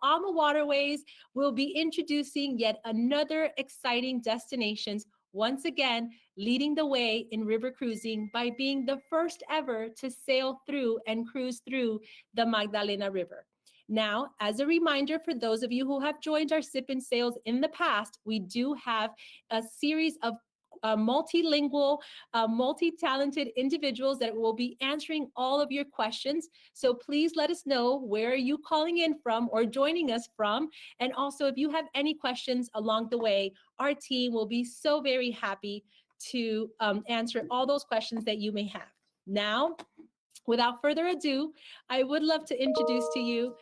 AmaWaterways will be introducing yet another exciting destinations, once again, leading the way in river cruising by being the first ever to sail through and cruise through the Magdalena River. Now, as a reminder for those of you who have joined our Sip and Sails in the past, we do have a series of multilingual, multi-talented individuals that will be answering all of your questions. So please let us know where are you calling in from or joining us from. And also, if you have any questions along the way, our team will be so very happy to answer all those questions that you may have. Now, without further ado, I would love to introduce to you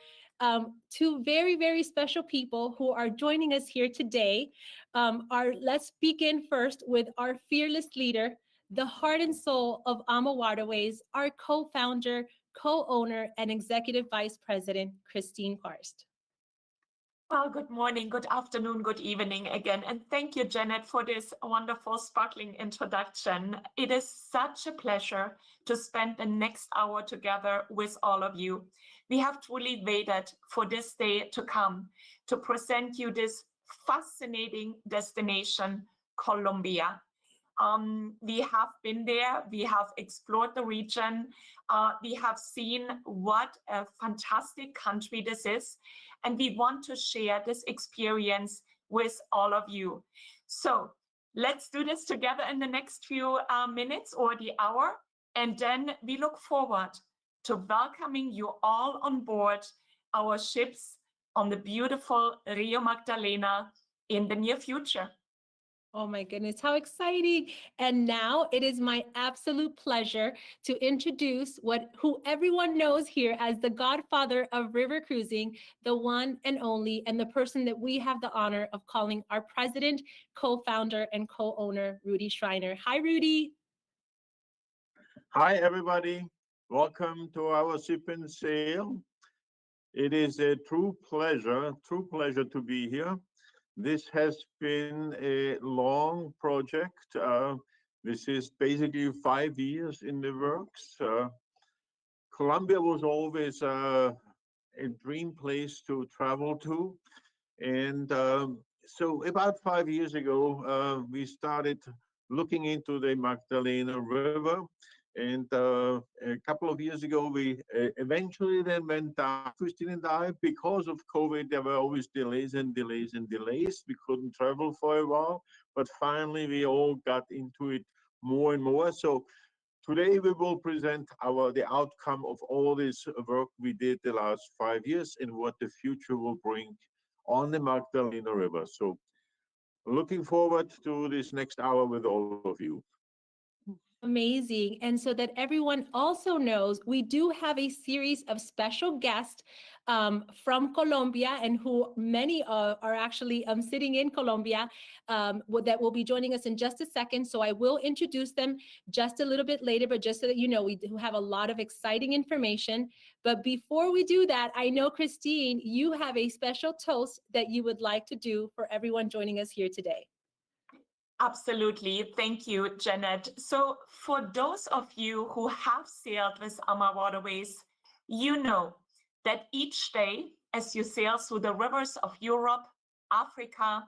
two very, very special people who are joining us here today. Let's begin first with our fearless leader, the heart and soul of AmaWaterways, our co-founder, co-owner, and executive vice president, Christine Karst. Well, good morning, good afternoon, good evening again. And thank you, Janet, for this wonderful, sparkling introduction. It is such a pleasure to spend the next hour together with all of you. We have truly waited for this day to come to present you this fascinating destination, Colombia. We have been there, we have explored the region, we have seen what a fantastic country this is, and we want to share this experience with all of you. So let's do this together in the next few minutes or the hour, and then we look forward to welcoming you all on board our ships on the beautiful Rio Magdalena in the near future. Oh my goodness, how exciting. And now it is my absolute pleasure to introduce who everyone knows here as the godfather of river cruising, the one and only, and the person that we have the honor of calling our president, co-founder, and co-owner, Rudy Schreiner. Hi, Rudy. Hi, everybody. Welcome to our Sip and Sail. It is a true pleasure to be here. This has been a long project. This is basically 5 years in the works. Colombia was always a dream place to travel to. And so about 5 years ago, we started looking into the Magdalena River. And a couple of years ago, we eventually then went down, Christine and I, because of COVID, there were always delays and delays and delays. We couldn't travel for a while, but finally we all got into it more and more. So today we will present the outcome of all this work we did the last 5 years and what the future will bring on the Magdalena River. So looking forward to this next hour with all of you. Amazing. And so that everyone also knows, we do have a series of special guests from Colombia, and who many are actually sitting in Colombia that will be joining us in just a second. So I will introduce them just a little bit later, but just so that you know, we do have a lot of exciting information. But before we do that, I know, Christine, you have a special toast that you would like to do for everyone joining us here today. Absolutely. Thank you, Janet. So for those of you who have sailed with AmaWaterways, you know that each day as you sail through the rivers of Europe, Africa,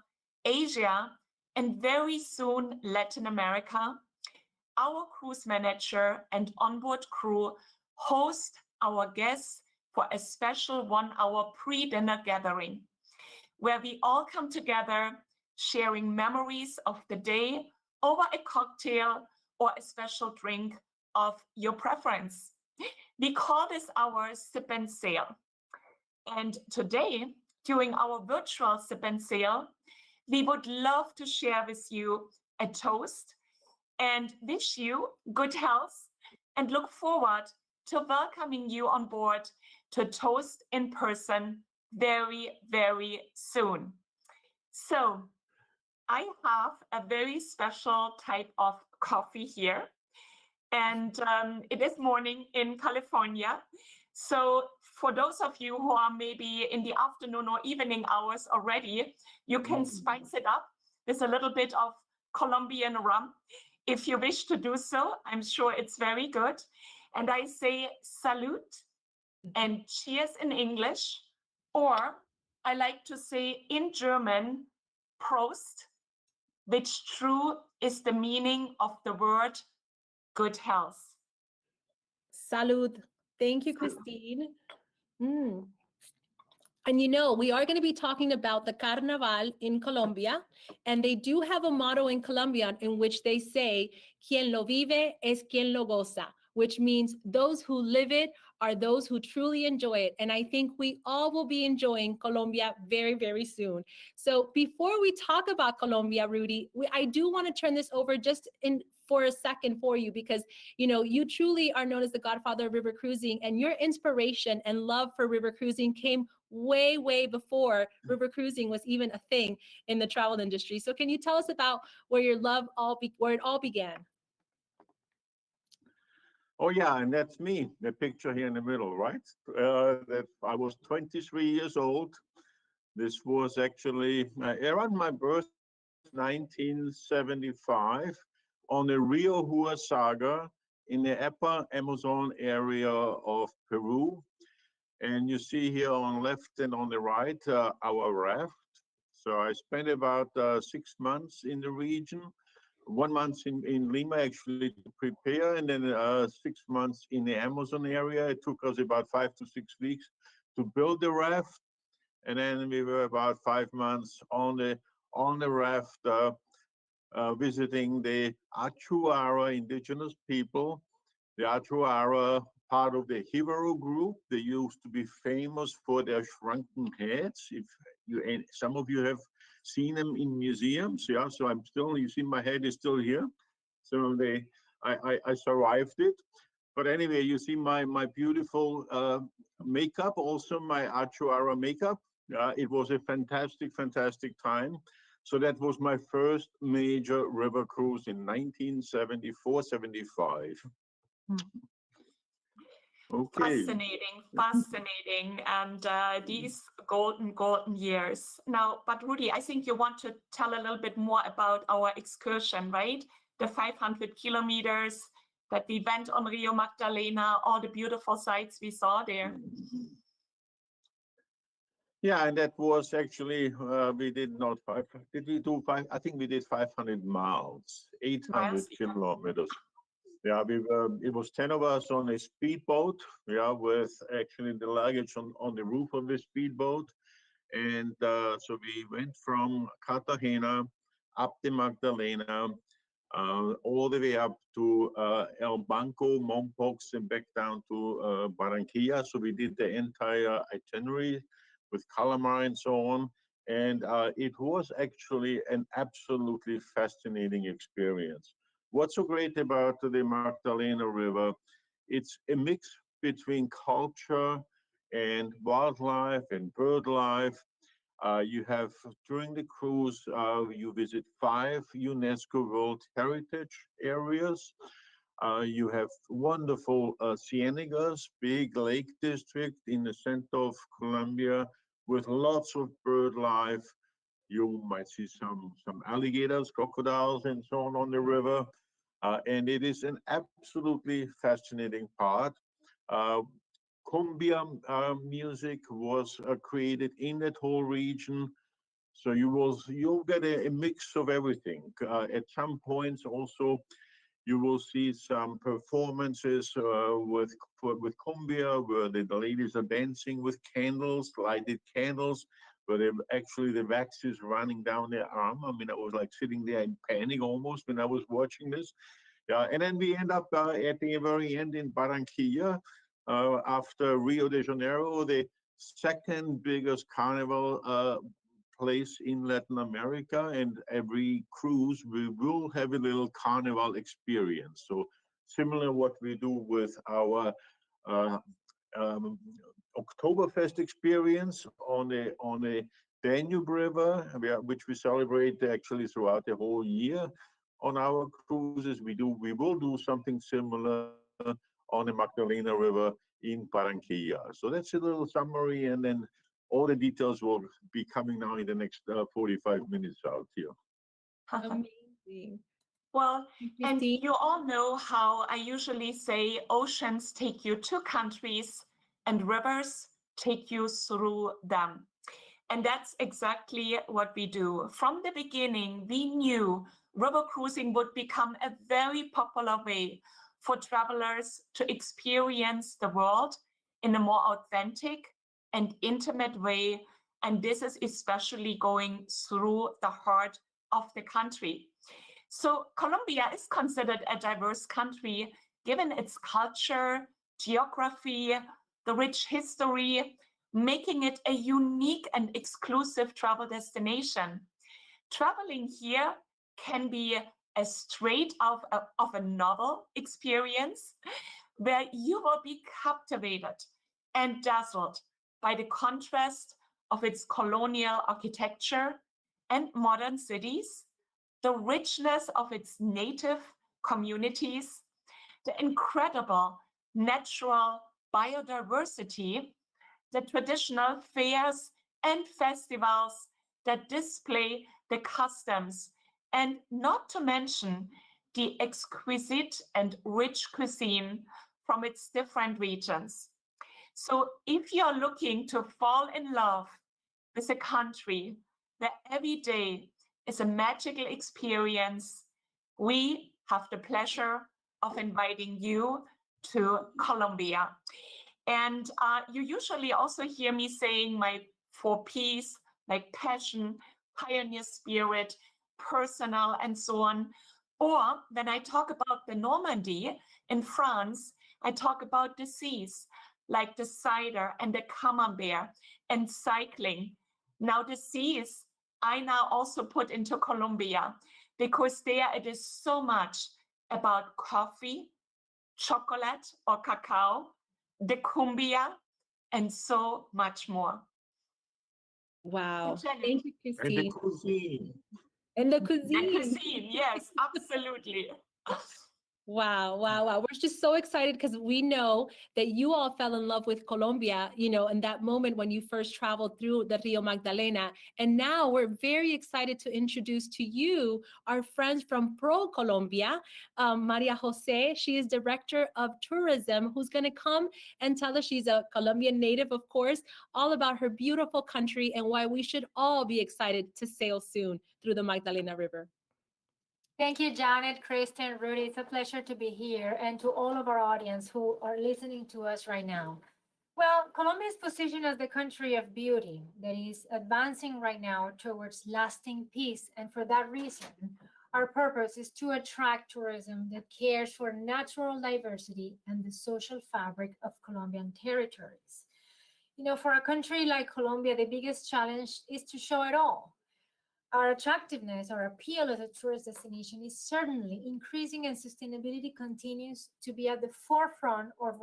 Asia, and very soon Latin America, our cruise manager and onboard crew host our guests for a special 1 hour pre-dinner gathering, where we all come together sharing memories of the day over a cocktail or a special drink of your preference. We call this our Sip and Sail. And today, during our virtual Sip and Sail, we would love to share with you a toast and wish you good health and look forward to welcoming you on board to toast in person very, very soon. So, I have a very special type of coffee here, and it is morning in California. So for those of you who are maybe in the afternoon or evening hours already, you can spice it up with a little bit of Colombian rum. If you wish to do so, I'm sure it's very good. And I say salute and cheers in English, or I like to say in German, Prost, which true is the meaning of the word good health. Salud. Thank you, Christine. Mm. And you know, we are going to be talking about the Carnaval in Colombia, and they do have a motto in Colombia in which they say, quien lo vive es quien lo goza, which means those who live it are those who truly enjoy it. And I think we all will be enjoying Colombia very, very soon. So before we talk about Colombia, Rudy, I do want to turn this over just for a second for you, because you know you truly are known as the godfather of river cruising, and your inspiration and love for river cruising came way before river cruising was even a thing in the travel industry. So can you tell us about where your love where it all began? Oh yeah, and that's me, the picture here in the middle, right? That I was 23 years old. This was actually around my birth, 1975, on the Rio Hua Saga in the upper Amazon area of Peru. And you see here on left and on the right our raft. So I spent about 6 months in the region, 1 month in Lima actually to prepare, and then 6 months in the Amazon area. It took us about 5 to 6 weeks to build the raft, and then we were about 5 months on the raft visiting the Achuara indigenous people. The Achuara, part of the Hivaro group, they used to be famous for their shrunken heads. If you, and some of you have seen them in museums, yeah. So I'm still, you see, my head is still here. So I survived it. But anyway, you see my beautiful makeup, also my Achuara makeup. It was a fantastic time. So that was my first major river cruise in 1974-75. Okay. Fascinating, and these golden years. Now, but Rudy, I think you want to tell a little bit more about our excursion, right? The 500 kilometers that we went on Rio Magdalena, all the beautiful sights we saw there. Yeah, and that was actually, we did not five, did we do five? I think we did 500 miles, 800 kilometers. Yeah, it was 10 of us on a speedboat, yeah, with actually the luggage on the roof of the speedboat. And so we went from Cartagena up the Magdalena, all the way up to El Banco, Mompox, and back down to Barranquilla. So we did the entire itinerary with calamari and so on. And it was actually an absolutely fascinating experience. What's so great about the Magdalena River? It's a mix between culture and wildlife and bird life. You have, during the cruise, you visit 5 UNESCO World Heritage areas. You have wonderful cienagas, big lake district in the center of Colombia with lots of bird life. You might see some alligators, crocodiles, and so on the river. And it is an absolutely fascinating part. Cumbia music was created in that whole region. So you'll get a mix of everything. At some points also, you will see some performances with cumbia, where the ladies are dancing with candles, lighted candles, where actually the wax is running down their arm. I mean, I was like sitting there in panic almost when I was watching this. Yeah, and then we end up at the very end in Barranquilla, after Rio de Janeiro, the second biggest carnival place in Latin America, and every cruise we will have a little carnival experience. So similar what we do with our Oktoberfest experience on the Danube River, which we celebrate actually throughout the whole year. On our cruises, we will do something similar on the Magdalena River in Barranquilla. So that's a little summary, and then all the details will be coming now in the next 45 minutes out here. Amazing. Well, and you all know how I usually say oceans take you to countries and rivers take you through them. And that's exactly what we do. From the beginning, we knew river cruising would become a very popular way for travelers to experience the world in a more authentic and intimate way. And this is especially going through the heart of the country. So Colombia is considered a diverse country, given its culture, geography, the rich history, making it a unique and exclusive travel destination. Traveling here can be a straight of a novel experience where you will be captivated and dazzled by the contrast of its colonial architecture and modern cities, the richness of its native communities, the incredible natural biodiversity, the traditional fairs and festivals that display the customs, and not to mention the exquisite and rich cuisine from its different regions. So if you're looking to fall in love with a country where every day is a magical experience, we have the pleasure of inviting you to Colombia. And you usually also hear me saying my 4 Ps, like passion, pioneer spirit, personal, and so on. Or when I talk about the Normandy in France, I talk about the seas, like the cider and the camembert, and cycling. Now the seas, I now also put into Colombia, because there it is so much about coffee, chocolate or cacao, the cumbia, and so much more. Wow. Jenny. Thank you, And the Christine. cuisine. And the And cuisine. cuisine, yes, absolutely. Wow, wow, wow. We're just so excited because we know that you all fell in love with Colombia, you know, in that moment when you first traveled through the Rio Magdalena. And now we're very excited to introduce to you our friends from ProColombia, Maria Jose. She is Director of Tourism, who's going to come and tell us, she's a Colombian native, of course, all about her beautiful country and why we should all be excited to sail soon through the Magdalena River. Thank you, Janet, Kristen, Rudy. It's a pleasure to be here, and to all of our audience who are listening to us right now. Well, Colombia is positioned as the country of beauty that is advancing right now towards lasting peace. And for that reason, our purpose is to attract tourism that cares for natural diversity and the social fabric of Colombian territories. You know, for a country like Colombia, the biggest challenge is to show it all. Our attractiveness, our appeal as a tourist destination is certainly increasing, and sustainability continues to be at the forefront of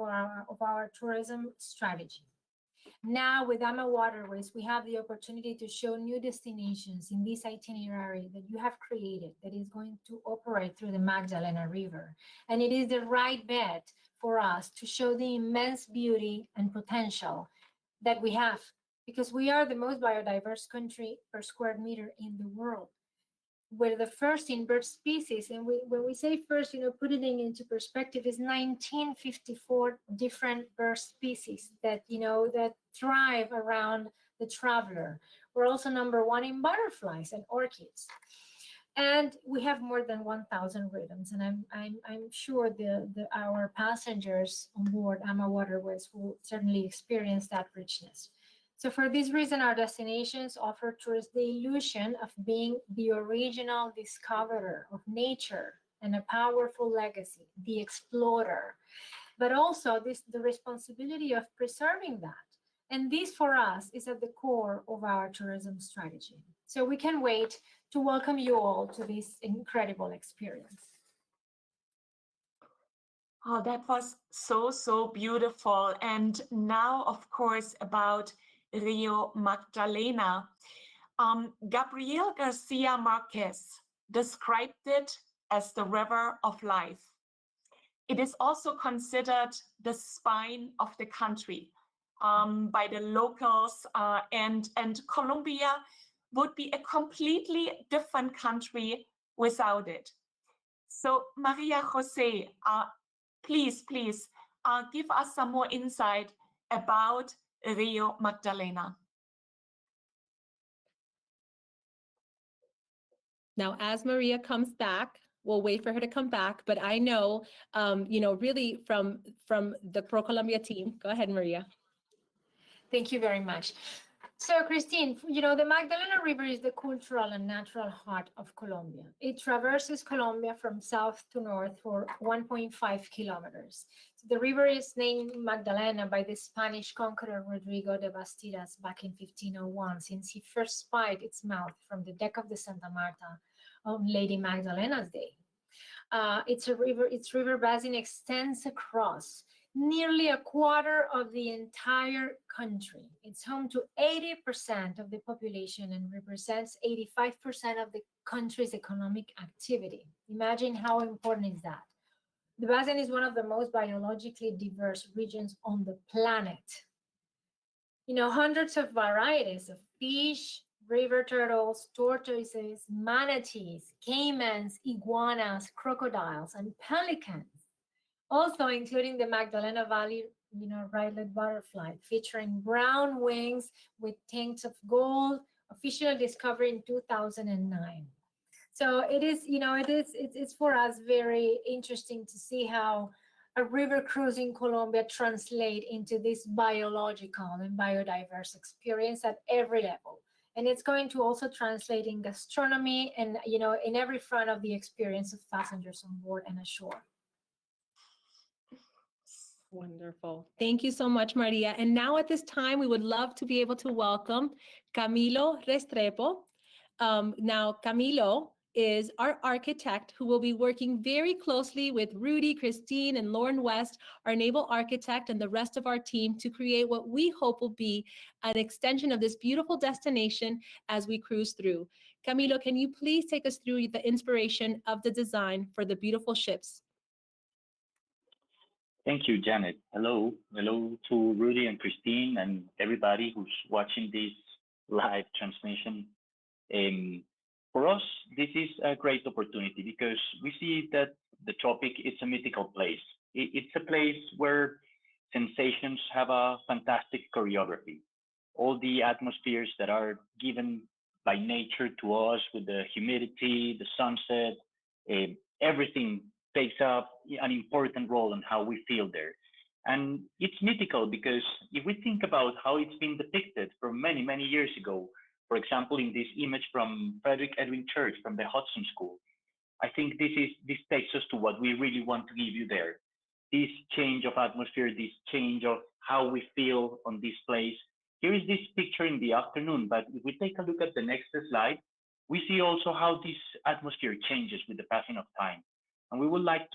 our tourism strategy. Now, with AmaWaterways, we have the opportunity to show new destinations in this itinerary that you have created that is going to operate through the Magdalena River. And it is the right bet for us to show the immense beauty and potential that we have, because we are the most biodiverse country per square meter in the world. We're the first in bird species, and when we say first, you know, putting it into perspective, is 1954 different bird species that, you know, that thrive around the traveler. We're also #1 in butterflies and orchids. And we have more than 1,000 rhythms, and I'm sure our passengers on board AmaWaterways will certainly experience that richness. So for this reason, our destinations offer tourists the illusion of being the original discoverer of nature and a powerful legacy, the explorer, but also the responsibility of preserving that. And this for us is at the core of our tourism strategy. So we can wait to welcome you all to this incredible experience. Oh, that was so, so beautiful. And now, of course, about Rio Magdalena. Gabriel Garcia Marquez described it as the river of life. It is also considered the spine of the country by the locals, and Colombia would be a completely different country without it. So Maria Jose, please give us some more insight about Rio Magdalena. Now, as Maria comes back, we'll wait for her to come back. But I know, really from the ProColombia team. Go ahead, Maria. Thank you very much. So, Christine, the Magdalena River is the cultural and natural heart of Colombia. It traverses Colombia from south to north for 1.5 kilometers. So the river is named Magdalena by the Spanish conqueror Rodrigo de Bastidas back in 1501, since he first spied its mouth from the deck of the Santa Marta on Lady Magdalena's day. Its river basin extends across nearly a quarter of the entire country. It's home to 80% of the population and represents 85% of the country's economic activity. Imagine how important is that. The basin is one of the most biologically diverse regions on the planet. Hundreds of varieties of fish, river turtles, tortoises, manatees, caimans, iguanas, crocodiles, and pelicans. Also including the Magdalena Valley, rightlet butterfly, featuring brown wings with tints of gold, officially discovered in 2009. So it's for us very interesting to see how a river cruise in Colombia translate into this biological and biodiverse experience at every level. And it's going to also translate in gastronomy and, in every front of the experience of passengers on board and ashore. Wonderful. Thank you so much, Maria. And now at this time, we would love to be able to welcome Camilo Restrepo. Now, Camilo is our architect who will be working very closely with Rudy, Christine, and Lauren West, our naval architect, and the rest of our team to create what we hope will be an extension of this beautiful destination as we cruise through. Camilo, can you please take us through the inspiration of the design for the beautiful ships? Thank you, Janet. Hello. Hello to Rudy and Christine and everybody who's watching this live transmission. For us, this is a great opportunity because we see that the tropic is a mythical place. It's a place where sensations have a fantastic choreography. All the atmospheres that are given by nature to us with the humidity, the sunset, everything takes up an important role in how we feel there. And it's mythical because if we think about how it's been depicted from many, many years ago, for example, in this image from Frederick Edwin Church from the Hudson School, I think this takes us to what we really want to give you there. This change of atmosphere, this change of how we feel on this place. Here is this picture in the afternoon, but if we take a look at the next slide, we see also how this atmosphere changes with the passing of time. And we would like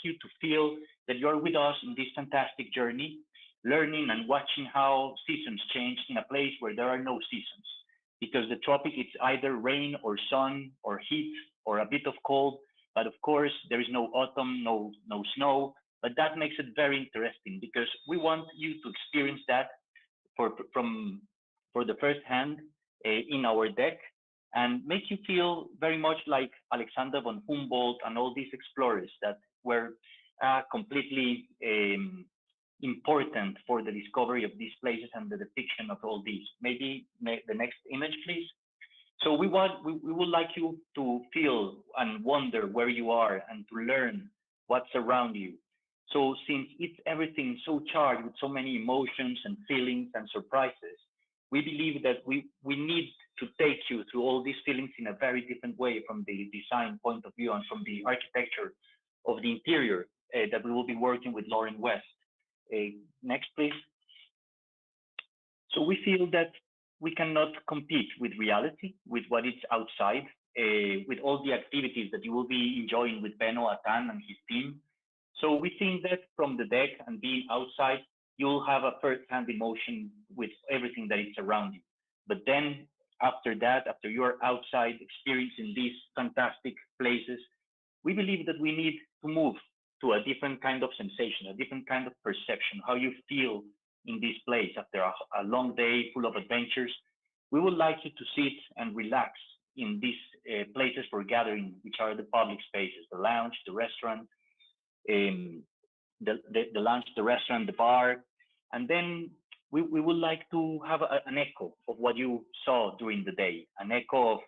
you to feel that you're with us in this fantastic journey, learning and watching how seasons change in a place where there are no seasons. Because the tropic, it's either rain or sun or heat or a bit of cold, but of course there is no autumn, no snow, but that makes it very interesting because we want you to experience that for the first hand in our deck and make you feel very much like Alexander von Humboldt and all these explorers that were completely important for the discovery of these places and the depiction of all these. Maybe the next image, please. So we would like you to feel and wonder where you are and to learn what's around you. So since it's everything so charged with so many emotions and feelings and surprises, we believe that we need to take you through all these feelings in a very different way from the design point of view and from the architecture of the interior that we will be working with Lauren West. Next, please. So we feel that we cannot compete with reality, with what is outside, with all the activities that you will be enjoying with Benno Atan and his team. So we think that from the deck and being outside, you'll have a first-hand emotion with everything that is around you. But then after that, after you're outside experiencing these fantastic places, we believe that we need to move to a different kind of sensation, a different kind of perception, how you feel in this place after a long day full of adventures. We would like you to sit and relax in these places for gathering, which are the public spaces, the lounge, the restaurant, the lounge, the restaurant, the bar. And then we would like to have an echo of what you saw during the day, an echo of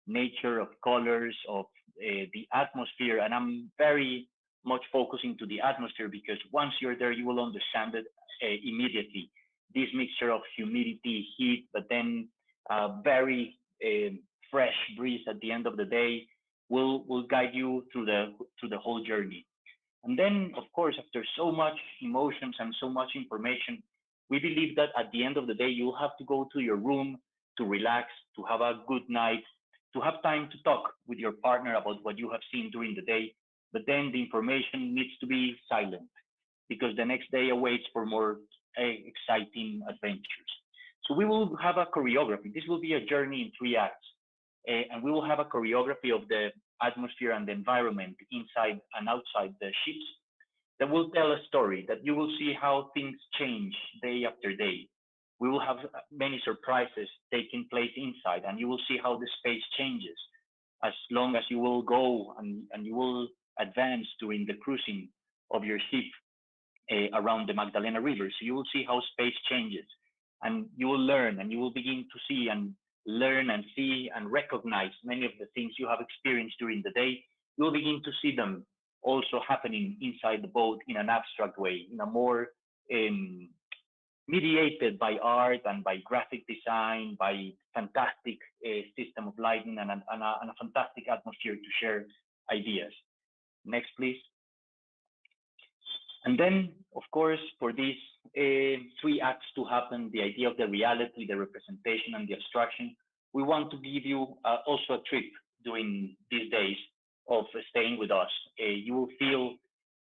nature, of colors, of the atmosphere. And I'm very much focusing to the atmosphere because once you're there, you will understand it immediately. This mixture of humidity, heat, but then very fresh breeze at the end of the day will guide you through the whole journey. And then, of course, after so much emotions and so much information, we believe that at the end of the day, you'll have to go to your room to relax, to have a good night, to have time to talk with your partner about what you have seen during the day. But then the information needs to be silent because the next day awaits for more exciting adventures. So we will have a choreography. This will be a journey in 3 acts. And we will have a choreography of the atmosphere and the environment inside and outside the ships that will tell a story that you will see how things change day after day. We will have many surprises taking place inside, and you will see how the space changes as long as you will go and you will advance during the cruising of your ship around the Magdalena River. So you will see how space changes, and you will learn and you will begin to see and learn and see and recognize many of the things you have experienced during the day. You will begin to see them also happening inside the boat in an abstract way, in a more mediated by art and by graphic design, by fantastic system of lighting and a fantastic atmosphere to share ideas. Next, please. And then, of course, for these 3 acts to happen, the idea of the reality, the representation, and the abstraction, we want to give you also a trip during these days of staying with us. You will feel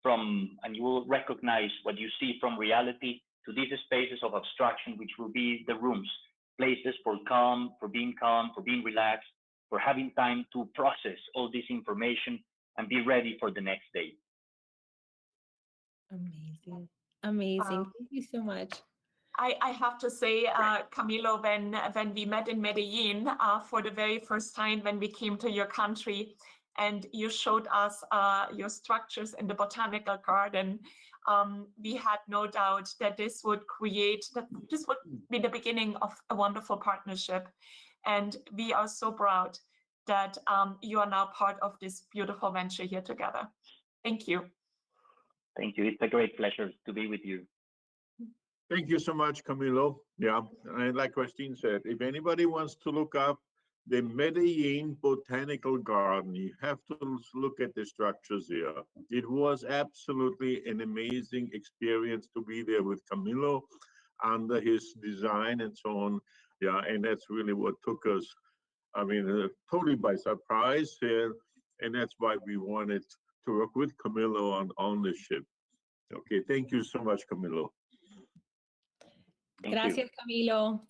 from, and you will recognize what you see from reality to these spaces of abstraction, which will be the rooms, places for calm, for being relaxed, for having time to process all this information and be ready for the next day. Amazing. Amazing. Thank you so much. I have to say, Camilo, when we met in Medellin for the very first time, when we came to your country and you showed us your structures in the botanical garden, we had no doubt that this would be the beginning of a wonderful partnership. And we are so proud that you are now part of this beautiful venture here together. Thank you. Thank you. It's a great pleasure to be with you. Thank you so much, Camilo. Yeah, and like Christine said, if anybody wants to look up the Medellin Botanical Garden, you have to look at the structures here. It was absolutely an amazing experience to be there with Camilo under his design and so on. Yeah, and that's really what took us, I mean, totally by surprise here. And that's why we wanted to work with Camilo on the ship. Okay, thank you so much, Camilo. Gracias, Camilo.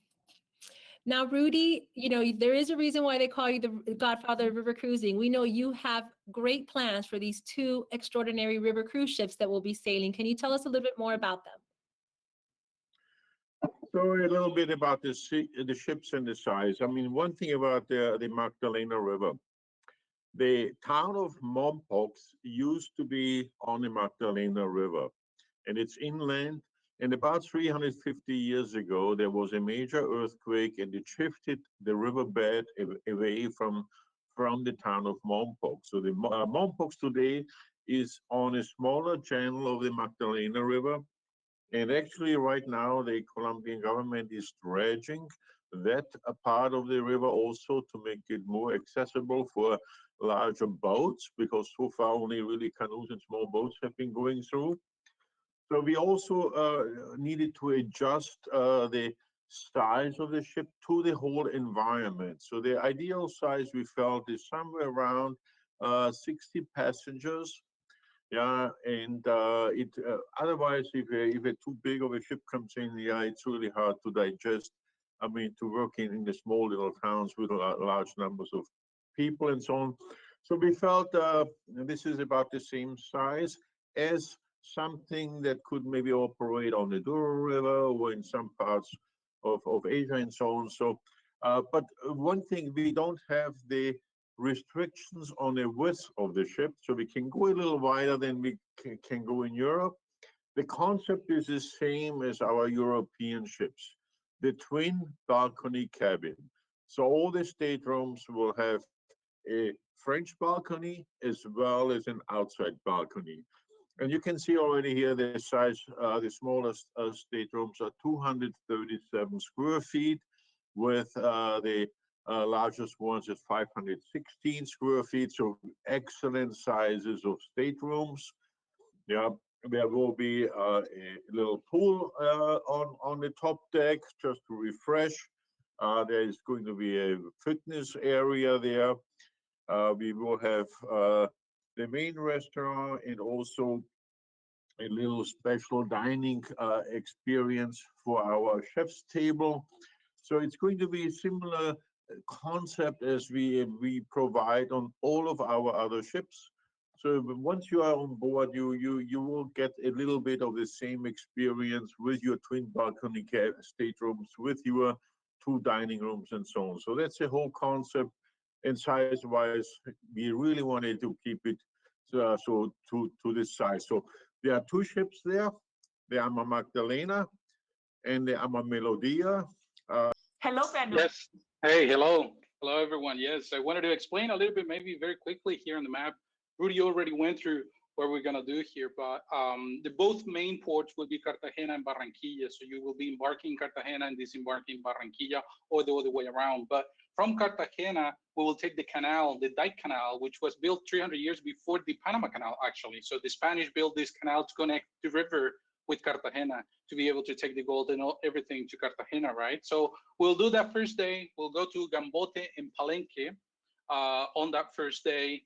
Now, Rudy, you know, there is a reason why they call you the godfather of river cruising. We know you have great plans for these 2 extraordinary river cruise ships that will be sailing. Can you tell us a little bit more about them? So a little bit about the ships and the size. I mean, one thing about the Magdalena River, the town of Mompox used to be on the Magdalena River, and it's inland. And about 350 years ago, there was a major earthquake, and it shifted the riverbed away from the town of Mompox. So the Mompox today is on a smaller channel of the Magdalena River. And actually, right now, the Colombian government is dredging that a part of the river also to make it more accessible for larger boats, because so far only really canoes and small boats have been going through. So we also needed to adjust the size of the ship to the whole environment. So the ideal size we felt is somewhere around 60 passengers. Yeah, and otherwise, if a too big of a ship comes in, yeah, it's really hard to digest. I mean, to work in the small little towns with large numbers of people and so on. So we felt this is about the same size as something that could maybe operate on the Douro River or in some parts of Asia and so on. So, but one thing, we don't have the restrictions on the width of the ship, so we can go a little wider than we can go in Europe. The concept is the same as our European ships, the twin balcony cabin. So all the staterooms will have a French balcony as well as an outside balcony. And you can see already here the size, the smallest staterooms are 237 square feet, with the largest ones at 516 square feet. So excellent sizes of staterooms. Yeah, there will be a little pool on the top deck just to refresh. There is going to be a fitness area there. We will have the main restaurant and also a little special dining experience for our chef's table. So it's going to be a similar concept as we provide on all of our other ships. So once you are on board, you will get a little bit of the same experience with your twin balcony staterooms, with your 2 dining rooms and so on. So that's the whole concept. And size-wise, we really wanted to keep it so to this size. So there are 2 ships there, the Magdalena and the Melodia. Hello, Benno. Yes. Hey, hello. Hello, everyone. Yes, I wanted to explain a little bit, maybe very quickly here on the map. Rudy already went through what we're going to do here, but the both main ports will be Cartagena and Barranquilla. So you will be embarking in Cartagena and disembarking in Barranquilla, or the other way around. But from Cartagena, we will take the canal, the dike canal, which was built 300 years before the Panama Canal, actually. So the Spanish built this canal to connect the river with Cartagena to be able to take the gold and everything to Cartagena, right? So we'll do that first day. We'll go to Gambote and Palenque on that first day.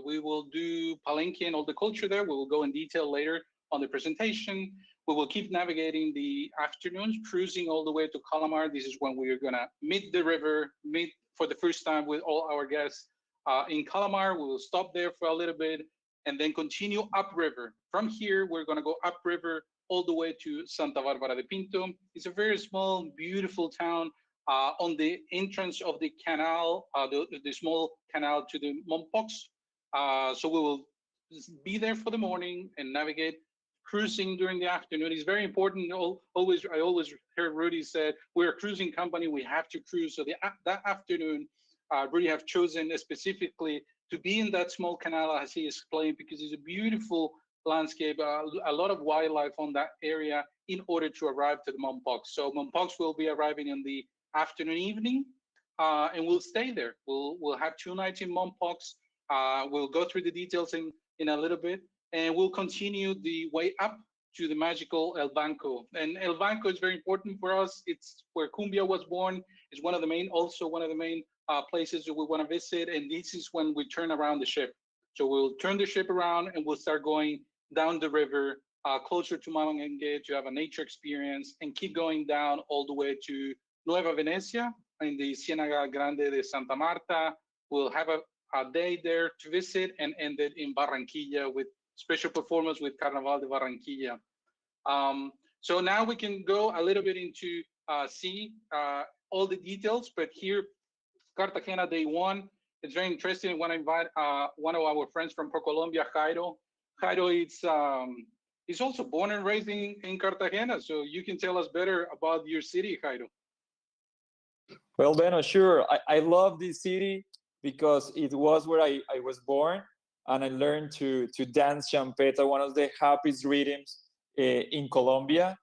We will do Palenque and all the culture there. We will go in detail later on the presentation. We will keep navigating the afternoons, cruising all the way to Calamar. This is when we are gonna meet the river, meet for the first time with all our guests in Calamar. We will stop there for a little bit and then continue upriver. From here, we're gonna go upriver all the way to Santa Barbara de Pinto. It's a very small, beautiful town on the entrance of the canal, the small canal to the Mompox. So we will be there for the morning and navigate, cruising during the afternoon. It's very important. I always heard Rudy said, we're a cruising company, we have to cruise. So that afternoon, Rudy have chosen specifically to be in that small canal, as he explained, because it's a beautiful landscape, a lot of wildlife on that area in order to arrive to the Mompox. So Mompox will be arriving in the afternoon, evening, and we'll stay there. We'll have 2 nights in Mompox. We'll go through the details in a little bit, and we'll continue the way up to the magical El Banco. And El Banco is very important for us. It's where Cumbia was born. It's one of the main places that we want to visit. And this is when we turn around the ship. So we'll turn the ship around and we'll start going down the river, closer to Magangue, to have a nature experience, and keep going down all the way to Nueva Venecia in the Ciénaga Grande de Santa Marta. We'll have a day there to visit and end it in Barranquilla with special performance with Carnaval de Barranquilla. So now we can go a little bit into see all the details, but here, Cartagena day 1. It's very interesting. I want to invite one of our friends from ProColombia, Jairo. Jairo is also born and raised in Cartagena, so you can tell us better about your city, Jairo. Well, Beno, sure. I love this city because it was where I was born, and I learned to dance champeta, one of the happiest rhythms in Colombia.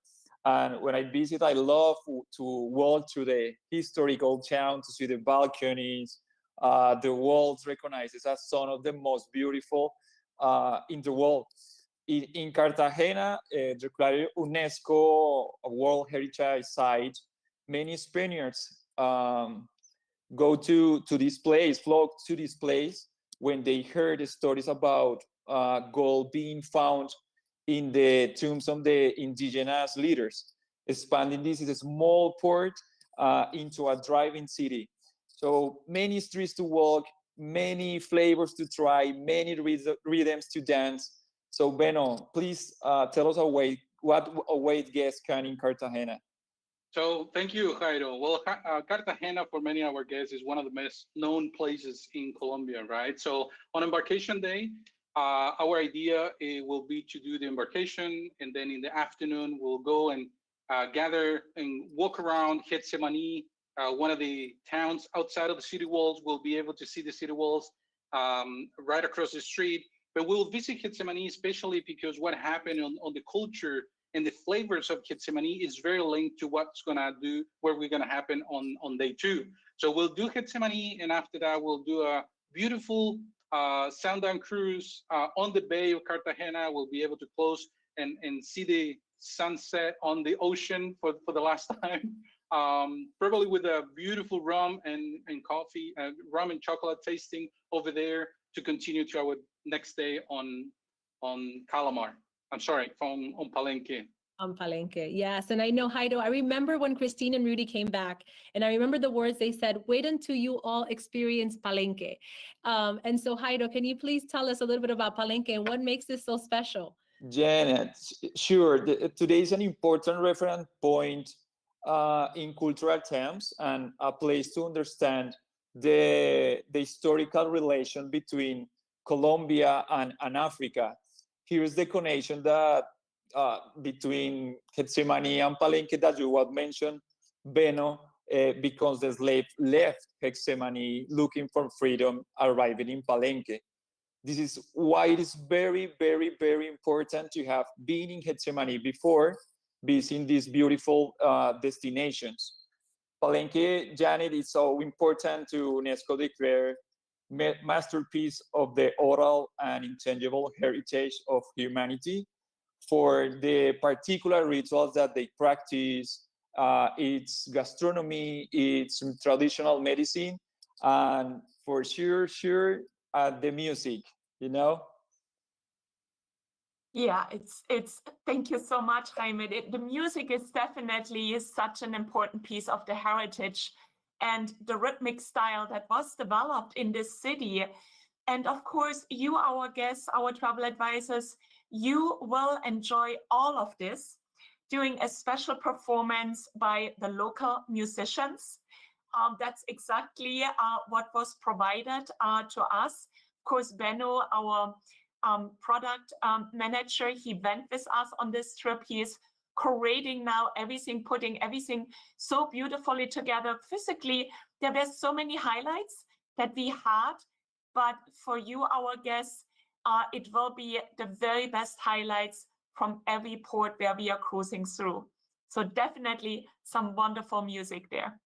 And when I visit, I love to walk through the historic old town, to see the balconies. The world recognizes as one of the most beautiful in the world. In Cartagena, declared UNESCO World Heritage Site, many Spaniards go to this place, flock to this place when they heard the stories about gold being found in the tombs of the indigenous leaders, expanding this is a small port into a thriving city. So many streets to walk, many flavors to try, many rhythms to dance. So Beno, please tell us what await guests can in Cartagena. So thank you, Jairo. Well, Cartagena for many of our guests is one of the best known places in Colombia, right? So on embarkation day, our idea will be to do the embarkation, and then in the afternoon we'll go and gather and walk around Getsemani, one of the towns outside of the city walls. We'll be able to see the city walls right across the street. But we'll visit Getsemani, especially because what happened on the culture and the flavors of Getsemani is very linked to what's gonna happen on day 2. So we'll do Getsemani, and after that we'll do a beautiful sundown cruise on the bay of Cartagena. We'll be able to close and see the sunset on the ocean for the last time. Probably with a beautiful rum and coffee, rum and chocolate tasting over there to continue to our next day on Calamar. I'm sorry, on Palenque. On Palenque, yes. And I know, Jairo, I remember when Christine and Rudy came back, and I remember the words they said, wait until you all experience Palenque. And so, Jairo, can you please tell us a little bit about Palenque and what makes this so special? Janet, sure. Today is an important reference point in cultural terms and a place to understand the historical relation between Colombia and Africa. Here's the connection that between Getsemani and Palenque that you had mentioned, Beno, because the slave left Getsemani looking for freedom, arriving in Palenque. This is why it is very, very, very important to have been in Getsemani before visiting these beautiful destinations. Palenque, Janet, is so important to UNESCO declare masterpiece of the oral and intangible heritage of humanity for the particular rituals that they practice, its gastronomy, its traditional medicine, and for sure, the music, you know? Yeah, it's thank you so much, Jaime. The music is definitely such an important piece of the heritage and the rhythmic style that was developed in this city. And of course, you, our guests, our travel advisors, you will enjoy all of this during a special performance by the local musicians. That's exactly what was provided to us. Of course, Benno, our product manager, he went with us on this trip. He is curating now everything, putting everything so beautifully together. Physically, there were so many highlights that we had, but for you, our guests, it will be the very best highlights from every port where we are cruising through. So definitely some wonderful music there.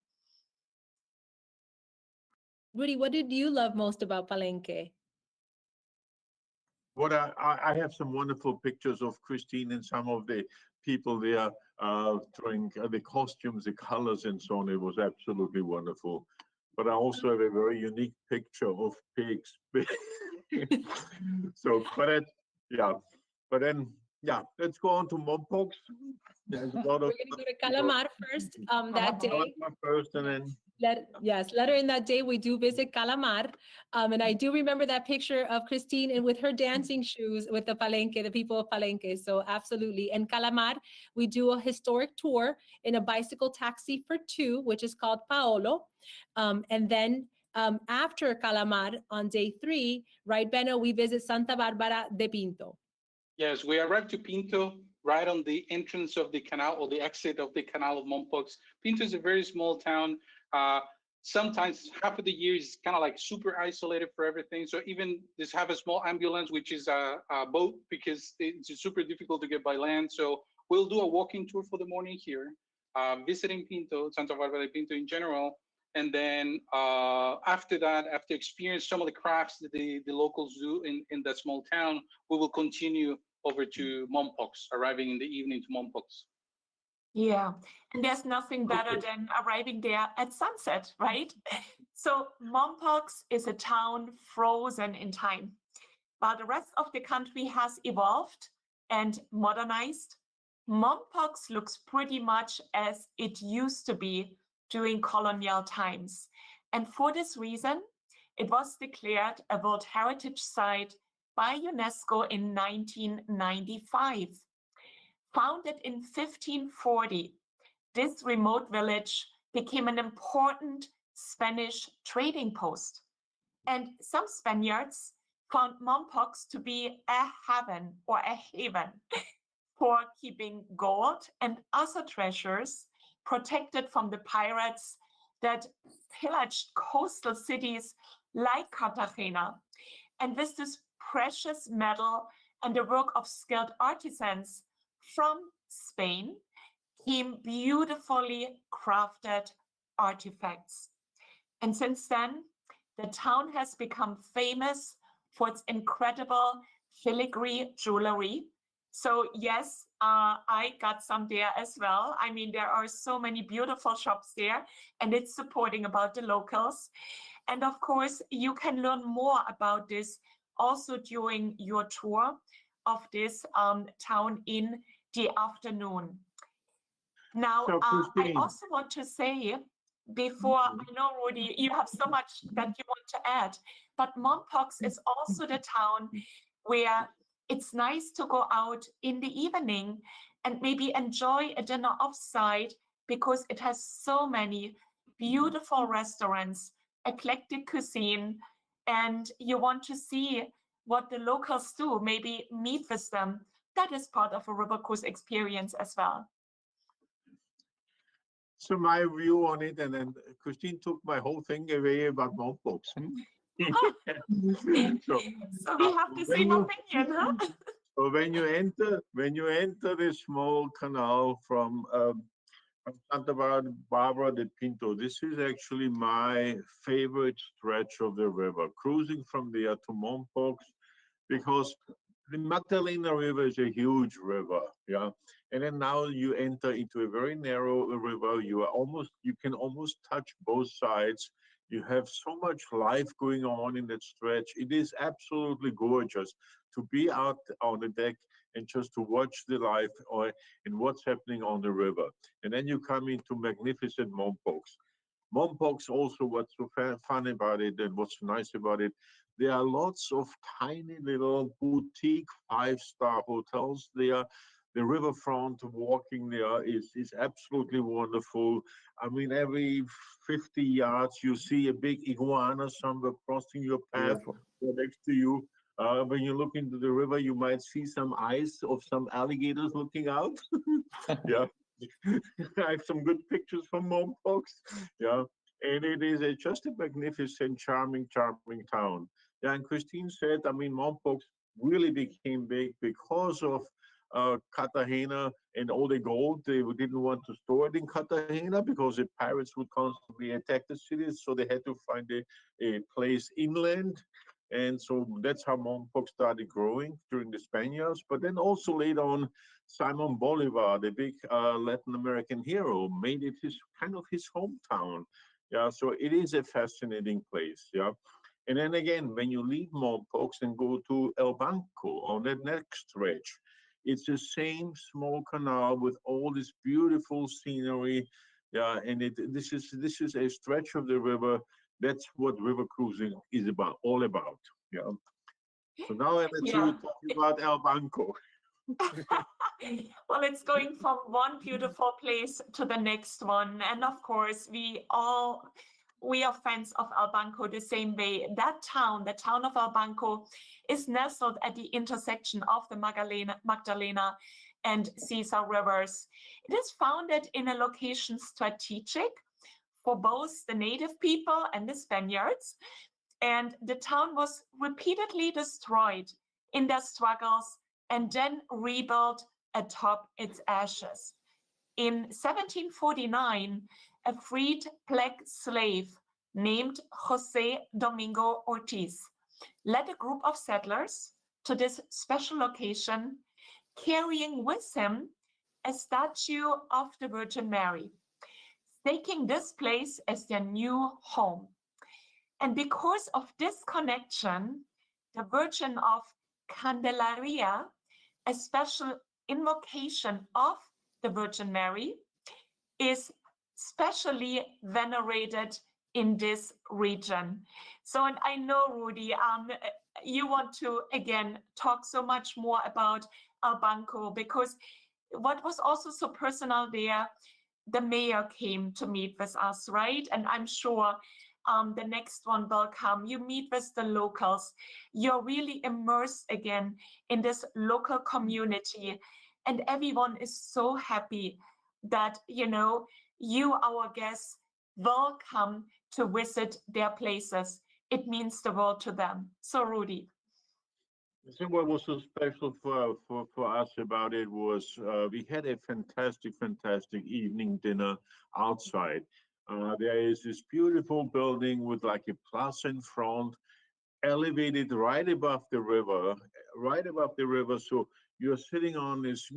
Rudy, what did you love most about Palenque? What I have some wonderful pictures of Christine and some of the people there throwing the costumes, the colors, and so on. It was absolutely wonderful. But I also have a very unique picture of pigs. So, but then, let's go on to Mompox. There's a lot of. We're going to go to Calamar first that day. Calamar first, and then. Later in that day, we do visit Calamar. And I do remember that picture of Christine and with her dancing shoes with the Palenque, the people of Palenque. So absolutely. And Calamar, we do a historic tour in a bicycle taxi for 2, which is called Paolo. And then after Calamar on day 3, right, Beno, we visit Santa Barbara de Pinto. Yes, we arrived to Pinto right on the entrance of the canal or the exit of the canal of Mompox. Pinto is a very small town. Sometimes half of the year is kind of like super isolated for everything. So even just have a small ambulance, which is a boat, because it's super difficult to get by land. So we'll do a walking tour for the morning here, visiting Pinto, Santa Barbara de Pinto in general. And then after that, after experience some of the crafts that the locals do in that small town, we will continue over to Mompox, arriving in the evening to Mompox. Yeah, and there's nothing better than arriving there at sunset, right? So Mompox is a town frozen in time, while the rest of the country has evolved and modernized. Mompox looks pretty much as it used to be during colonial times. And for this reason, it was declared a World Heritage Site by UNESCO in 1995. Founded in 1540, this remote village became an important Spanish trading post. And some Spaniards found Mompox to be a heaven or a haven for keeping gold and other treasures protected from the pirates that pillaged coastal cities like Cartagena. And with this precious metal and the work of skilled artisans from Spain came beautifully crafted artifacts. And since then, the town has become famous for its incredible filigree jewelry. So yes, I got some there as well. I mean, there are so many beautiful shops there, and it's supporting about the locals. And of course, you can learn more about this also during your tour of this town in the afternoon. Now, So, I Christine. also want to say, before, I know, Rudy, you have so much that you want to add, but Mompox is also the town where it's nice to go out in the evening and maybe enjoy a dinner offsite, because it has so many beautiful restaurants, eclectic cuisine, and you want to see what the locals do, maybe meet with them. That is part of a river cruise experience as well. So my view on it, and then Christine took my whole thing away about Mompox. So we have the same opinion, huh? So when you enter this small canal from Santa Barbara de Pinto, this is actually my favorite stretch of the river, cruising from there to Mompox, because the Magdalena River is a huge river, yeah. And then now you enter into a very narrow river. You can almost touch both sides. You have so much life going on in that stretch. It is absolutely gorgeous to be out on the deck and just to watch the life and what's happening on the river. And then you come into magnificent Mompox. Mompox also, what's so fun about it and what's nice about it, there are lots of tiny little boutique 5-star hotels there. The riverfront walking there is absolutely wonderful. I mean, every 50 yards, you see a big iguana somewhere crossing your path next to you. When you look into the river, you might see some eyes of some alligators looking out. Yeah. I have some good pictures from Mompox. Yeah. And it is just a magnificent, charming town. Yeah, and Christine said, I mean, Mompox really became big because of Cartagena and all the gold. They didn't want to store it in Cartagena because the pirates would constantly attack the cities. So they had to find a place inland. And so that's how Mompox started growing during the Spaniards. But then also later on, Simon Bolivar, the big Latin American hero, made it his hometown. Yeah, so it is a fascinating place. Yeah. And then again, when you leave Mompox and go to El Banco on that next stretch, it's the same small canal with all this beautiful scenery. Yeah, and this is a stretch of the river. That's what river cruising is all about. Yeah. So now I let you talk about El Banco. Well, it's going from one beautiful place to the next one. And of course, we are fans of El Banco the same way. That town, the town of El Banco, is nestled at the intersection of the Magdalena and Caesar rivers. It is founded in a location strategic for both the native people and the Spaniards. And the town was repeatedly destroyed in their struggles and then rebuilt atop its ashes. In 1749, a freed black slave named Jose Domingo Ortiz led a group of settlers to this special location, carrying with him a statue of the Virgin Mary, taking this place as their new home. And because of this connection, the Virgin of Candelaria, a special invocation of the Virgin Mary, is specially venerated in this region. So, and I know, Rudy, you want to, again, talk so much more about El Banco, because what was also so personal there, the mayor came to meet with us, right? And I'm sure the next one will come. You meet with the locals. You're really immersed again in this local community. And everyone is so happy that, you know, you, our guests, will come to visit their places. It means the world to them. So, Rudy. So what was so special for us about it was we had a fantastic evening dinner outside. There is this beautiful building with like a plaza in front, elevated right above the river, right above the river. So you're sitting on this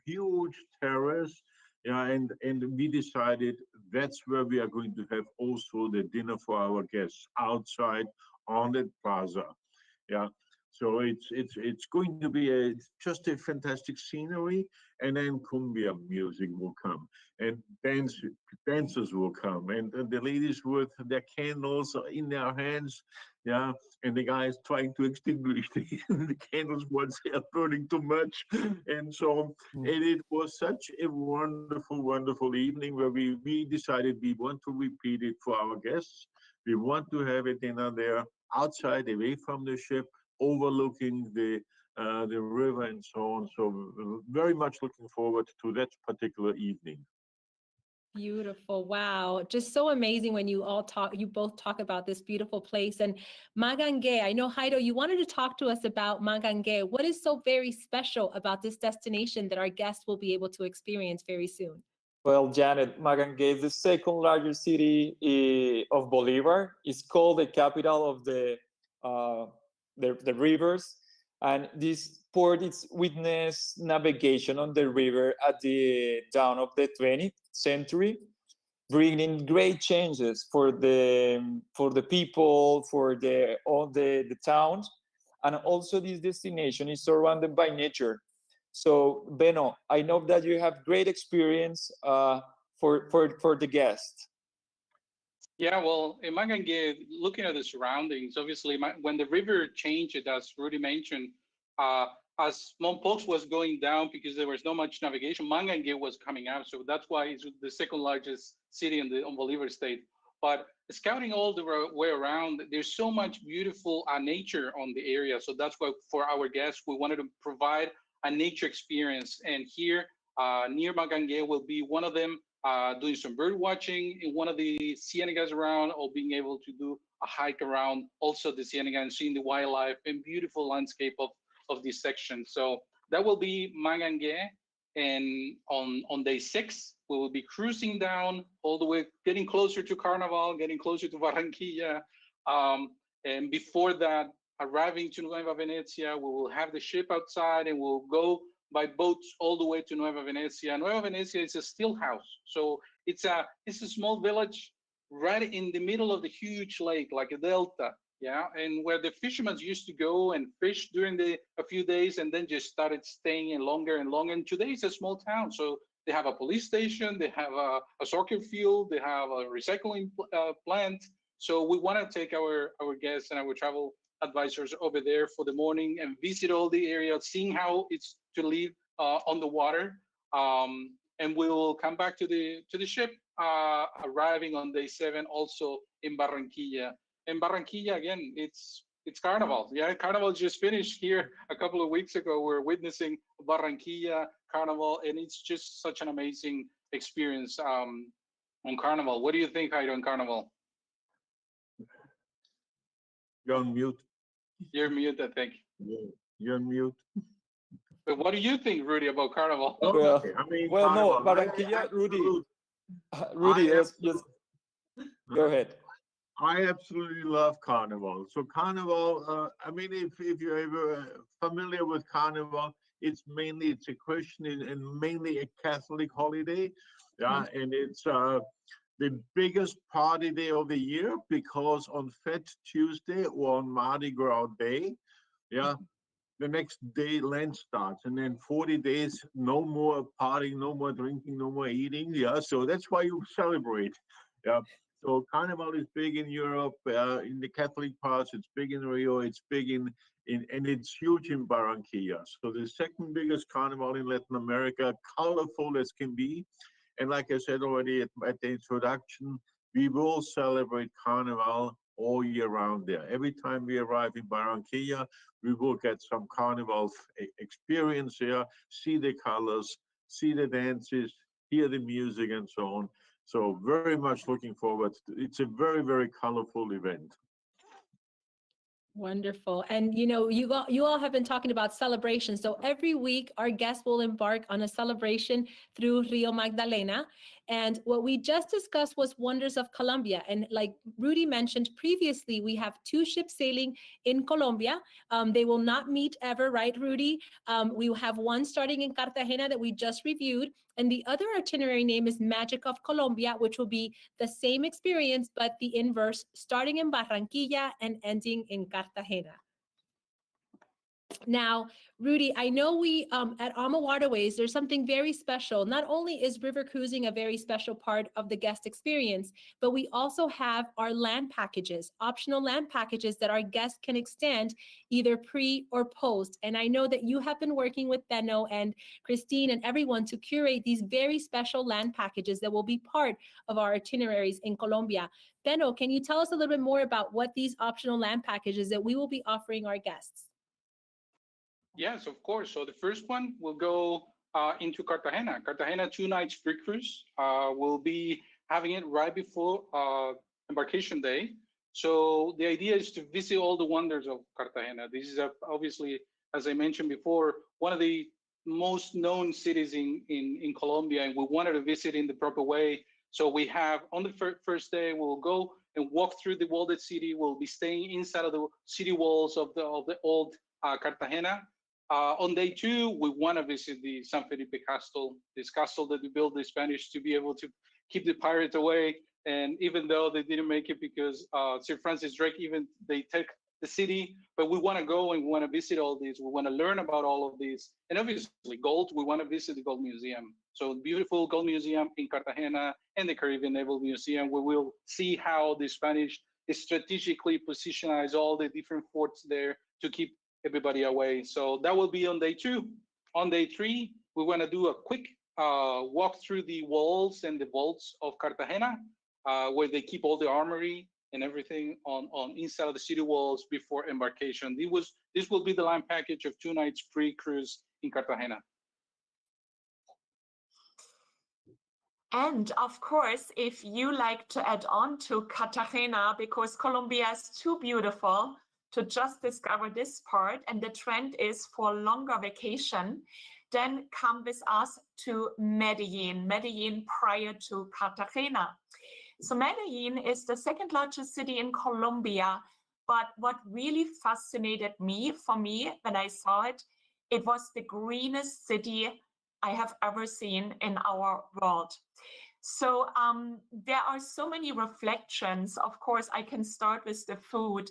huge terrace. Yeah, and we decided that's where we are going to have also the dinner for our guests outside on that plaza. Yeah, so it's going to be just a fantastic scenery, and then cumbia music will come, and dancers will come, and the ladies with their candles in their hands, yeah, and the guys trying to extinguish the candles once they are burning too much, and so and it was such a wonderful evening where we decided we want to repeat it for our guests. We want to have a dinner there outside, away from the ship, overlooking the river and so on. So very much looking forward to that particular evening. Beautiful. Wow. Just so amazing when you both talk about this beautiful place. And Magangue, I know, Haido, you wanted to talk to us about Magangue. What is so very special about this destination that our guests will be able to experience very soon? Well, Janet, Magangue is the second largest city of Bolivar. It's called the capital of the rivers. And this port is witnessed navigation on the river at the dawn of the 20th century, bringing great changes for the people, for all the towns. And also this destination is surrounded by nature. So, Beno, I know that you have great experience for the guest. Yeah, well, in Magangue, looking at the surroundings, obviously, when the river changed, as Rudy mentioned, as Mompox was going down because there was not much navigation, Magangue was coming out. So that's why it's the second largest city on Bolivar State. But scouting all the way around, there's so much beautiful nature on the area. So that's why for our guests, we wanted to provide a nature experience. And here near Magangue will be one of them, doing some bird watching in one of the cienegas around, or being able to do a hike around also the cienega and seeing the wildlife and beautiful landscape of this section. So that will be Magangue. And on day 6, we will be cruising down all the way, getting closer to Carnival, getting closer to Barranquilla. And before that, arriving to Nueva Venezia, we will have the ship outside and we'll go by boats all the way to Nueva Venezia. Nueva Venezia is a still house. So it's a small village right in the middle of the huge lake, like a delta. Yeah, and where the fishermen used to go and fish during a few days, and then just started staying in longer and longer. And today it's a small town, so they have a police station, they have a soccer field, they have a recycling plant. So we want to take our guests and our travel advisors over there for the morning and visit all the area, seeing how it's to live on the water. And we'll come back to the ship, arriving on day 7 also in Barranquilla. In Barranquilla, again, it's Carnival. Yeah, Carnival just finished here a couple of weeks ago. We're witnessing Barranquilla Carnival, and it's just such an amazing experience on Carnival. What do you think, Jairo, on Carnival? You're on mute. You're mute, I think. You're on mute. But what do you think, Rudy, about Carnival? Well, I mean, well, Carnival, no, Barranquilla, Rudy, yes, go ahead. I absolutely love Carnival. So Carnival, I mean, if you're ever familiar with Carnival, it's a Christian and mainly a Catholic holiday. Yeah, and it's the biggest party day of the year, because on Fat Tuesday or on Mardi Gras Day, yeah, the next day Lent starts, and then 40 days, no more partying, no more drinking, no more eating. Yeah, so that's why you celebrate. Yeah. So Carnival is big in Europe, in the Catholic parts. It's big in Rio. It's big and it's huge in Barranquilla. So the second biggest Carnival in Latin America, colorful as can be. And like I said already at the introduction, we will celebrate Carnival all year round there. Every time we arrive in Barranquilla, we will get some Carnival experience here, see the colors, see the dances, hear the music, and so on. So very much looking forward. It's a very, very colorful event. Wonderful. And you all have been talking about celebrations. So every week our guests will embark on a celebration through Rio Magdalena. And what we just discussed was wonders of Colombia. And like Rudy mentioned previously, we have 2 ships sailing in Colombia. They will not meet ever, right, Rudy? We will have one starting in Cartagena that we just reviewed. And the other itinerary name is Magic of Colombia, which will be the same experience, but the inverse, starting in Barranquilla and ending in Cartagena. Now, Rudy, I know we at AmaWaterways, there's something very special. Not only is river cruising a very special part of the guest experience, but we also have our land packages, optional land packages that our guests can extend either pre or post. And I know that you have been working with Benno and Christine and everyone to curate these very special land packages that will be part of our itineraries in Colombia. Benno, can you tell us a little bit more about what these optional land packages that we will be offering our guests? Yes, of course. So the first one will go into Cartagena. Cartagena 2 nights free cruise. We'll be having it right before embarkation day. So the idea is to visit all the wonders of Cartagena. This is obviously, as I mentioned before, one of the most known cities in Colombia, and we wanted to visit in the proper way. So we have on the first day, we'll go and walk through the walled city. We'll be staying inside of the city walls of the old Cartagena. On day 2, we want to visit the San Felipe Castle, this castle that we built the Spanish to be able to keep the pirates away. And even though they didn't make it because Sir Francis Drake, they took the city, but we want to go and we want to visit all these. We want to learn about all of these. And obviously gold, we want to visit the Gold Museum. So beautiful Gold Museum in Cartagena and the Caribbean Naval Museum, where we'll see how the Spanish strategically positioned all the different forts there to keep everybody away. So that will be on day 2. On day 3, we want to do a quick walk through the walls and the vaults of Cartagena, where they keep all the armory and everything on inside of the city walls before embarkation. This will be the land package of 2 nights pre-cruise in Cartagena. And of course, if you like to add on to Cartagena, because Colombia is too beautiful to just discover this part, and the trend is for longer vacation, then come with us to Medellin prior to Cartagena. So Medellin is the 2nd largest city in Colombia, but what really fascinated me when I saw it, it was the greenest city I have ever seen in our world. So there are so many reflections. Of course, I can start with the food.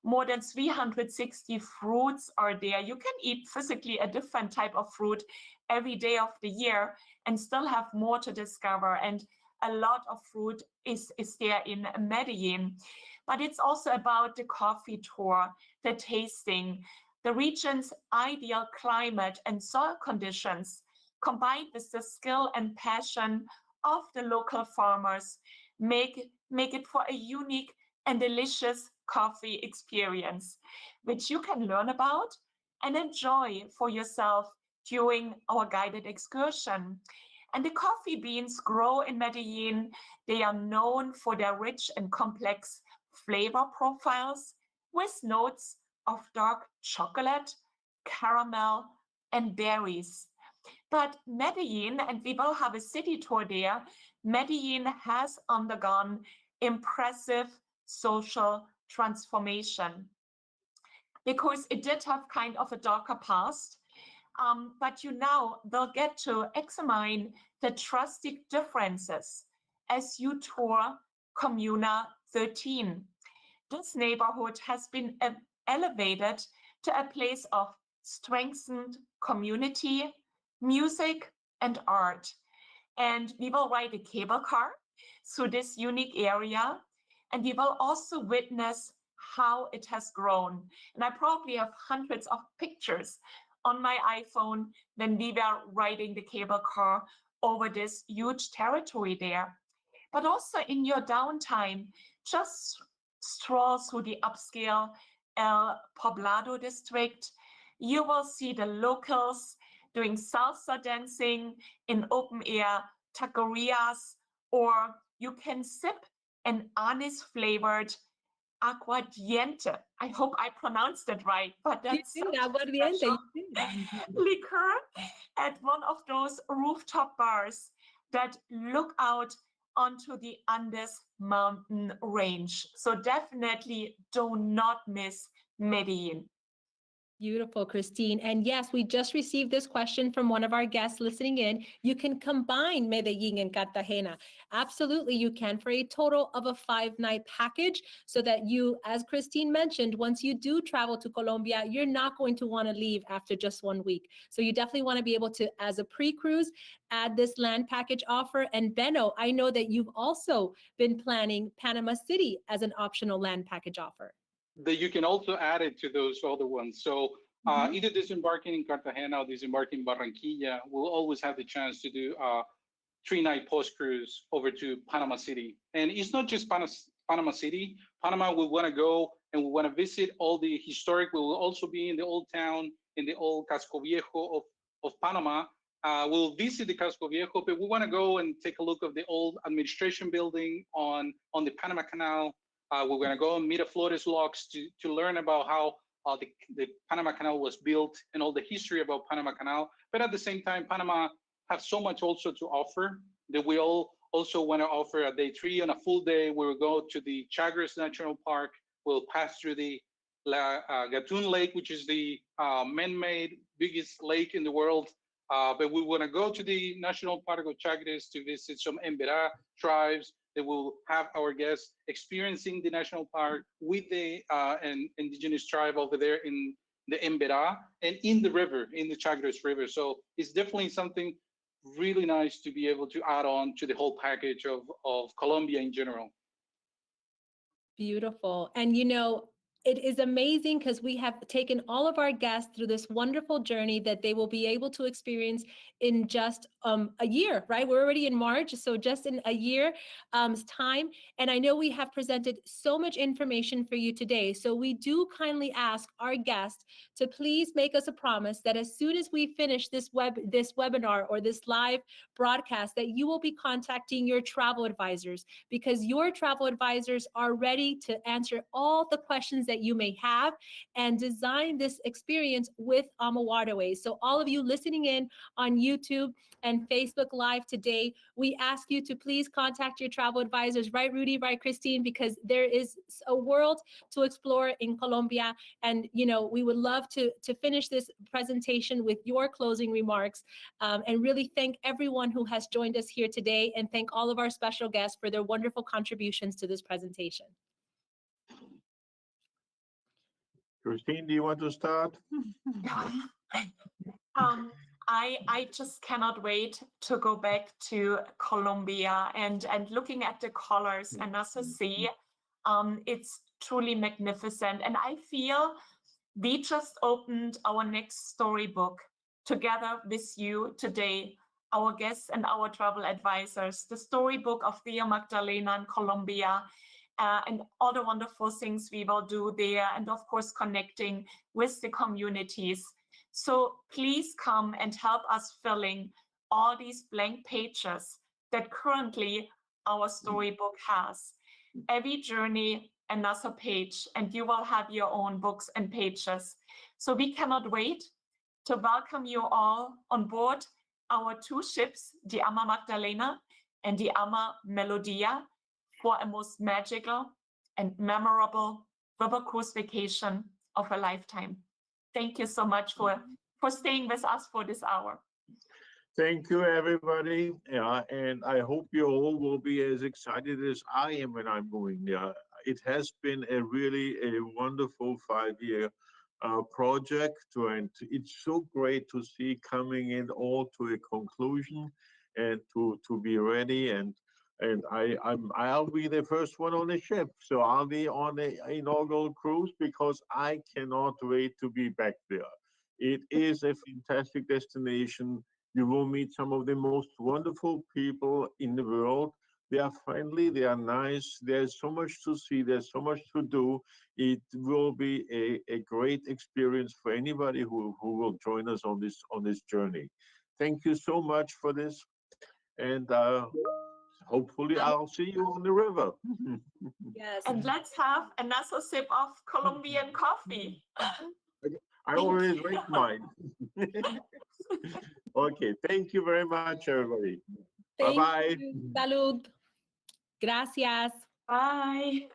More than 360 fruits are there. You can eat physically a different type of fruit every day of the year and still have more to discover. And a lot of fruit is there in Medellin. But it's also about the coffee tour, the tasting, the region's ideal climate and soil conditions, combined with the skill and passion of the local farmers, make it for a unique and delicious coffee experience, which you can learn about and enjoy for yourself during our guided excursion. And the coffee beans grow in Medellin. They are known for their rich and complex flavor profiles with notes of dark chocolate, caramel, and berries. But Medellin, and we will have a city tour there, Medellin has undergone impressive social transformation because it did have kind of a darker past. But you now will get to examine the drastic differences as you tour Comuna 13. This neighborhood has been elevated to a place of strengthened community, music, and art. And we will ride a cable car through this unique area, and we will also witness how it has grown. And I probably have hundreds of pictures on my iPhone when we were riding the cable car over this huge territory there. But also in your downtime, just stroll through the upscale El Poblado district. You will see the locals doing salsa dancing in open air taquerias or you can sip an anise-flavored aguardiente. I hope I pronounced it right, but that's You did, such a aguardiente, special you did. liqueur at one of those rooftop bars that look out onto the Andes mountain range. So definitely do not miss Medellin. Beautiful, Christine. And yes, we just received this question from one of our guests listening in. You can combine Medellin and Cartagena. Absolutely, you can, for a total of a 5-night package, so that you, as Christine mentioned, once you do travel to Colombia, you're not going to want to leave after just 1 week. So you definitely want to be able to, as a pre-cruise, add this land package offer. And Benno, I know that you've also been planning Panama City as an optional land package offer. That you can also add it to those other ones. So either disembarking in Cartagena or disembarking in Barranquilla, we'll always have the chance to do a 3-night post cruise over to Panama City. And it's not just Panama City. Panama, we want to go and we want to visit all the historic. We will also be in the old town, in the old Casco Viejo of Panama. We'll visit the Casco Viejo, but we want to go and take a look of the old administration building on the Panama Canal. We're going to go on Miraflores locks to learn about how the Panama Canal was built and all the history about Panama Canal. But at the same time, Panama have so much also to offer that we all also want to offer a day 3 on a full day. We'll go to the Chagres National Park. We'll pass through the Gatun Lake, which is the man-made biggest lake in the world. But we want to go to the National Park of Chagres to visit some Emberá tribes. That will have our guests experiencing the national park with the an indigenous tribe over there in the Emberá and in the river, in the Chagres River. So it's definitely something really nice to be able to add on to the whole package of Colombia in general. Beautiful. And you know, it is amazing because we have taken all of our guests through this wonderful journey that they will be able to experience in just a year, right? We're already in March, so just in a year time. And I know we have presented so much information for you today. So we do kindly ask our guests to please make us a promise that as soon as we finish this webinar or this live broadcast, that you will be contacting your travel advisors, because your travel advisors are ready to answer all the questions that you may have and design this experience with AmaWaterways. So all of you listening in on YouTube and Facebook Live today, we ask you to please contact your travel advisors, right, Rudy, right, Christine, because there is a world to explore in Colombia. And, you know, we would love to finish this presentation with your closing remarks, and really thank everyone who has joined us here today, and thank all of our special guests for their wonderful contributions to this presentation. Christine, do you want to start? I just cannot wait to go back to Colombia and looking at the colors and also see it's truly magnificent. And I feel we just opened our next storybook together with you today, our guests and our travel advisors, the storybook of Via Magdalena in Colombia, and all the wonderful things we will do there, and of course connecting with the communities. So please come and help us filling all these blank pages that currently our storybook has. Every journey, another page, and you will have your own books and pages. So we cannot wait to welcome you all on board our 2 ships, the Ama Magdalena and the Ama Melodia, for a most magical and memorable river cruise vacation of a lifetime. Thank you so much for staying with us for this hour. Thank you, everybody. And I hope you all will be as excited as I am when I'm going there. It has been a really wonderful 5-year project, and it's so great to see coming in all to a conclusion and to be ready. And I'll be the first one on the ship, so I'll be on the inaugural cruise because I cannot wait to be back there. It is a fantastic destination. You will meet some of the most wonderful people in the world. They are friendly, they are nice, there's so much to see, there's so much to do. It will be a great experience for anybody who will join us on this journey. Thank you so much for this. And Hopefully, I'll see you on the river. Yes. And let's have another sip of Colombian coffee. I always drink mine. Okay, thank you very much, everybody. Thank Bye-bye. you. Salud. Gracias. Bye.